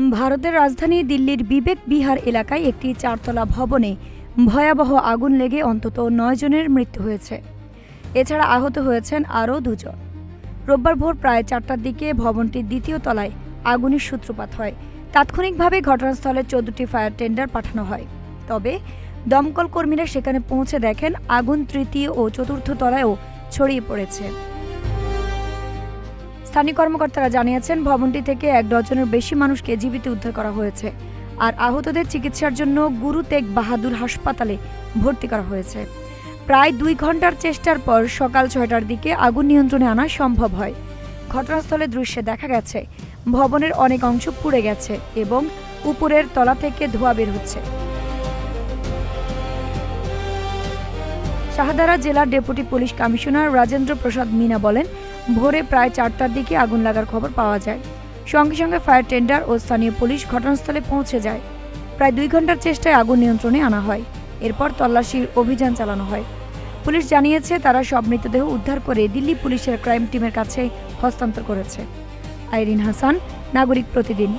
ভারতের রাজধানী দিল্লির বিবেক বিহার এলাকায় একটি চারতলা ভবনে ভয়াবহ আগুন লেগে অন্তত ৯ জনের মৃত্যু হয়েছে। এছাড়া আহত হয়েছেন আরও ২ জন। রোববার ভোর প্রায় ৪টার দিকে ভবনটির দ্বিতীয় তলায় আগুনের সূত্রপাত হয়। তাৎক্ষণিকভাবে ঘটনাস্থলে ১৪টি ফায়ার টেন্ডার পাঠানো হয়। তবে দমকল কর্মীরা সেখানে পৌঁছে দেখেন আগুন তৃতীয় ও চতুর্থ তলায়ও ছড়িয়ে পড়েছে। স্থানীয় কর্মকর্তারা জানিয়েছেন, ভবনটি থেকে ১ ডজনের বেশি মানুষকে জীবিত উদ্ধার করা হয়েছে, আর আহতদের চিকিৎসার জন্য গুরু তেগ বাহাদুর হাসপাতালে ভর্তি করা হয়েছে। প্রায় ২ ঘন্টার চেষ্টার পর সকাল ৬টার দিকে আগুন নিয়ন্ত্রণে আনা সম্ভব হয়। ঘটনাস্থলে দৃশ্যে দেখা গেছে ভবনের অনেক অংশ পুড়ে গেছে এবং উপরের তলা থেকে ধোঁয়া বের হচ্ছে। শাহদারা জেলার deputy police commissioner Rajendra Prasad Mina বলেন, ভোরে প্রায় ৪টার দিকে আগুন লাগার খবর পাওয়া যায়। সঙ্গে সঙ্গে ফায়ার টেন্ডার ও স্থানীয় পুলিশ ঘটনাস্থলে পৌঁছে যায়। প্রায় ২ ঘন্টার চেষ্টায় আগুন নিয়ন্ত্রণে আনা হয়। এরপর তল্লাশির অভিযান চালানো হয়। পুলিশ জানিয়েছে, তারা সব মৃতদেহ উদ্ধার করে দিল্লি পুলিশের ক্রাইম টিমের কাছে হস্তান্তর করেছে। আইরিন হাসান, নাগরিক প্রতিদিন।